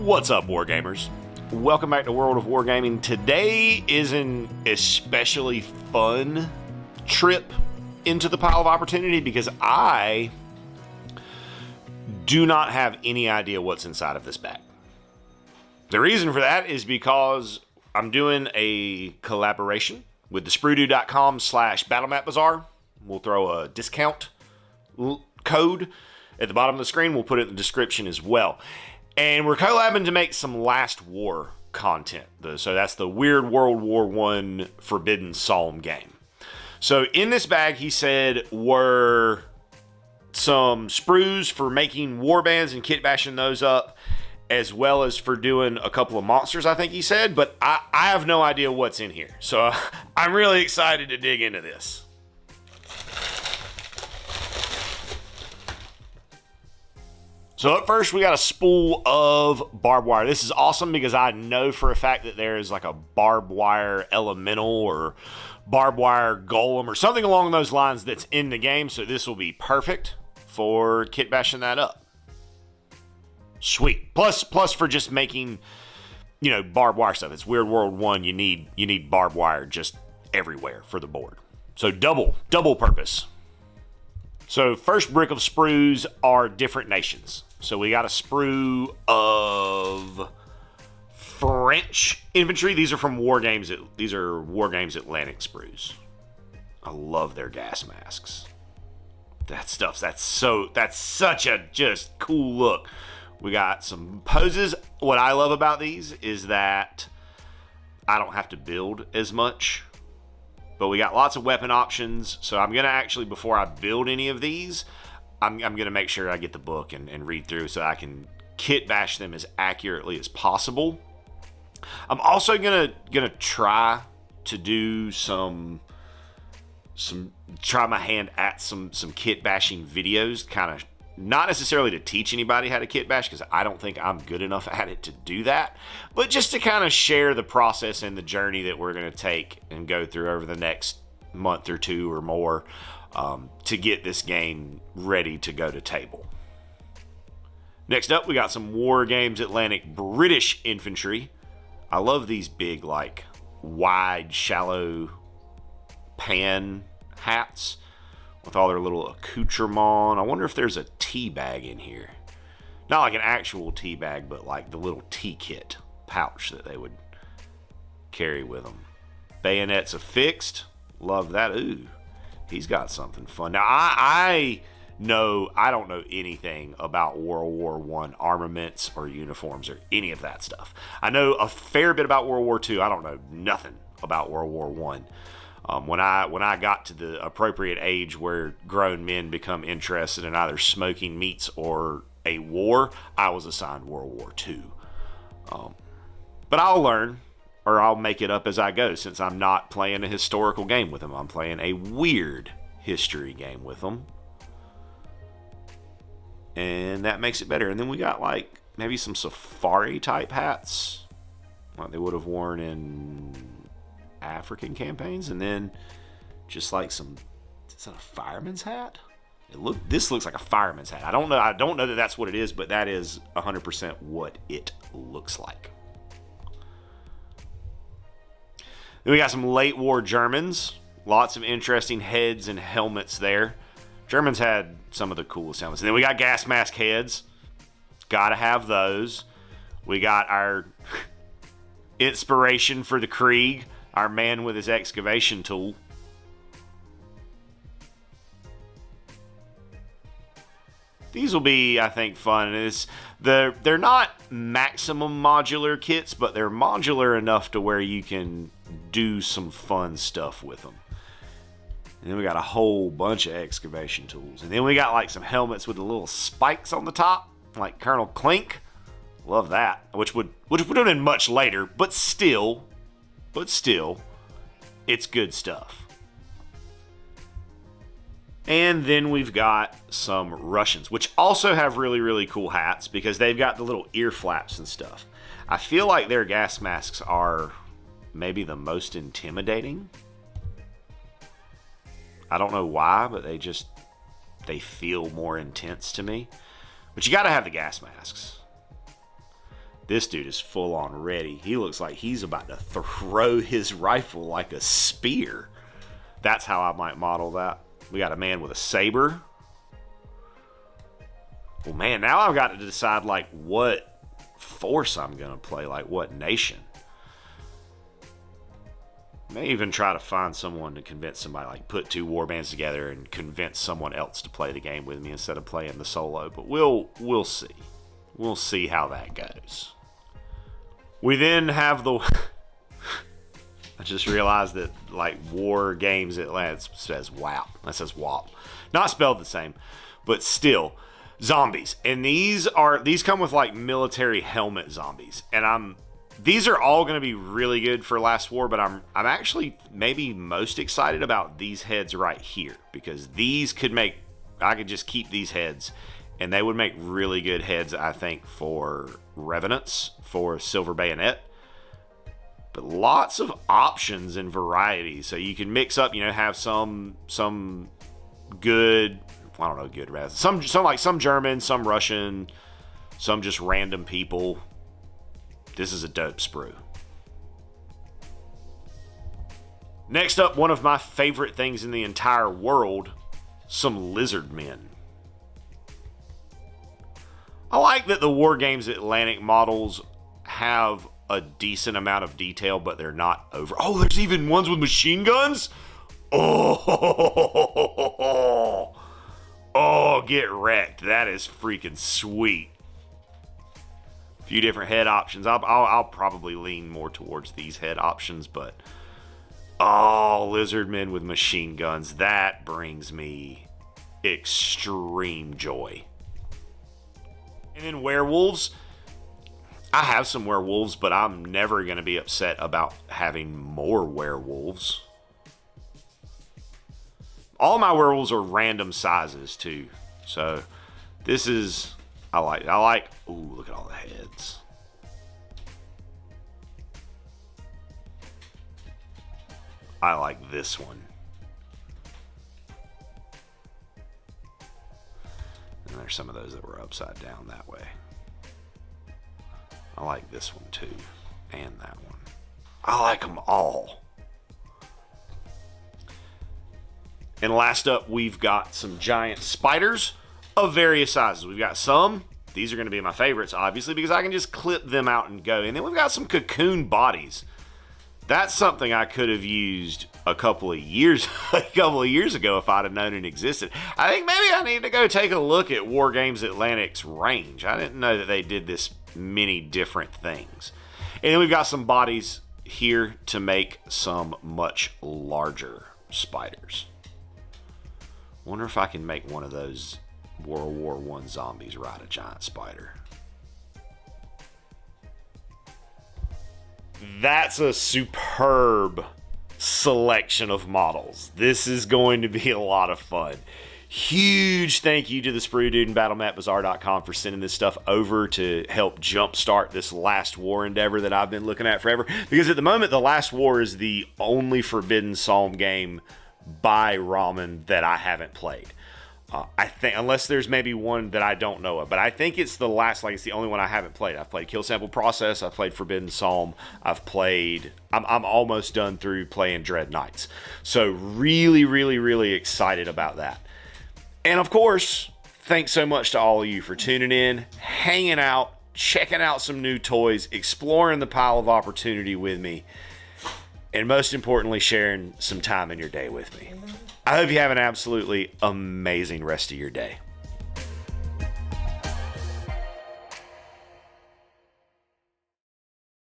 What's up, Wargamers? Welcome back to World of Wargaming. Today is an especially fun trip into the pile of opportunity because I do not have any idea what's inside of this bag. The reason for that is because I'm doing a collaboration with the Spruedude.com/BattleMapBazaar. We'll throw a discount code at the bottom of the screen. We'll put it in the description as well. And we're collabing to make some Last War content. So that's the weird World War I Forbidden Psalm game. So in this bag, he said, were some sprues for making warbands and kit bashing those up, as well as for doing a couple of monsters, I think he said. But I have no idea what's in here. So I'm really excited to dig into this. So up first, we got a spool of barbed wire. This is awesome because I know for a fact that there is like a barbed wire elemental or barbed wire golem or something along those lines that's in the game. So this will be perfect for kit bashing that up. Sweet. Plus for just making, barbed wire stuff. It's Weird World 1. You need barbed wire just everywhere for the board. So double purpose. So first brick of sprues are different nations. So we got a sprue of French infantry. These are from Wargames. These are Wargames Atlantic sprues. I love their gas masks. That's such a just cool look. We got some poses. What I love about these is that I don't have to build as much. But we got lots of weapon options, so I'm going to actually, before I build any of these, I'm going to make sure I get the book and read through so I can kit bash them as accurately as possible. I'm also going to try to do try my hand at some kit bashing videos, kind of not necessarily to teach anybody how to kit bash, because I don't think I'm good enough at it to do that, but just to kind of share the process and the journey that we're going to take and go through over the next month or two or more to get this game ready to go to table. Next up, we got some Wargames Atlantic British infantry. I love these big, like, wide, shallow pan hats with all their little accoutrement. I wonder if there's a tea bag in here. Not like an actual tea bag, but like the little tea kit pouch that they would carry with them. Bayonets affixed. Love that. Ooh, he's got something fun. Now, I don't know anything about World War I armaments or uniforms or any of that stuff. I know a fair bit about World War II. I don't know nothing about World War I. When I got to the appropriate age where grown men become interested in either smoking meats or a war, I was assigned World War II. But I'll learn, or I'll make it up as I go, since I'm not playing a historical game with them. I'm playing a weird history game with them. And that makes it better. And then we got like maybe some safari type hats, like they would have worn in African campaigns, and then just like is that a fireman's hat? This looks like a fireman's hat. I don't know that that's what it is, but that is 100% what it looks like. Then we got some late war Germans. Lots of interesting heads and helmets there. Germans had some of the coolest helmets. And then we got gas mask heads. Gotta have those. We got our inspiration for the Krieg. Our man with his excavation tool. These will be, I think, fun. They're not maximum modular kits, but they're modular enough to where you can do some fun stuff with them. And then we got a whole bunch of excavation tools. And then we got like some helmets with the little spikes on the top, like Colonel Clink. Love that. Which would have been much later, but still, it's good stuff. And then we've got some Russians, which also have really, really cool hats because they've got the little ear flaps and stuff. I feel like their gas masks are maybe the most intimidating. I don't know why, but they feel more intense to me. But you got to have the gas masks. This dude is full on ready. He looks like he's about to throw his rifle like a spear. That's how I might model that. We got a man with a saber. Well, man, now I've got to decide, like, what force I'm going to play, like, what nation. May even try to find someone to convince somebody, like, put 2 warbands together and convince someone else to play the game with me instead of playing the solo. But we'll see. We'll see how that goes. We then have the... I just realized that, like, War Games Atlanta says WAP. That says WAP. Not spelled the same, but still. Zombies. And these come with, like, military helmet zombies. And these are all going to be really good for Last War, but I'm actually maybe most excited about these heads right here, because these could make... I could just keep these heads, and they would make really good heads, I think, for Revenants, for Silver Bayonet. But lots of options and variety, so you can mix up, you know, have some good, I don't know, good, some German, some Russian, some just random people. This is a dope sprue. Next up, one of my favorite things in the entire world, some lizard men. I like that the War Games Atlantic models have a decent amount of detail, but they're not over. Oh, there's even ones with machine guns? Oh, get wrecked. That is freaking sweet. A few different head options. I'll probably lean more towards these head options, but oh, lizardmen with machine guns. That brings me extreme joy. And then werewolves. I have some werewolves, but I'm never going to be upset about having more werewolves. All my werewolves are random sizes too. So this is, I like, ooh, look at all the heads. I like this one. And there's some of those that were upside down that way. I like this one too, and that one. I like them all. And last up, we've got some giant spiders of various sizes. We've got some. These are going to be my favorites, obviously, because I can just clip them out and go. And then we've got some cocoon bodies. That's something I could have used a couple of years ago if I'd have known it existed. I think maybe I need to go take a look at War Games Atlantic's range. I didn't know that they did this many different things. And then we've got some bodies here to make some much larger spiders. Wonder if I can make one of those World War I zombies ride a giant spider. That's a superb selection of models. This is going to be a lot of fun. Huge thank you to the Spruedude and BattleMapBazaar.com for sending this stuff over to help jumpstart this Last War endeavor that I've been looking at forever. Because at the moment, the Last War is the only Forbidden Psalm game by Ramen that I haven't played. I think, unless there's maybe one that I don't know of, but I think it's the last, like it's the only one I haven't played. I've played Kill Sample Process, I've played Forbidden Psalm, I'm almost done through playing Dread Knights. So really, really, really excited about that. And of course, thanks so much to all of you for tuning in, hanging out, checking out some new toys, exploring the pile of opportunity with me, and most importantly, sharing some time in your day with me. I hope you have an absolutely amazing rest of your day.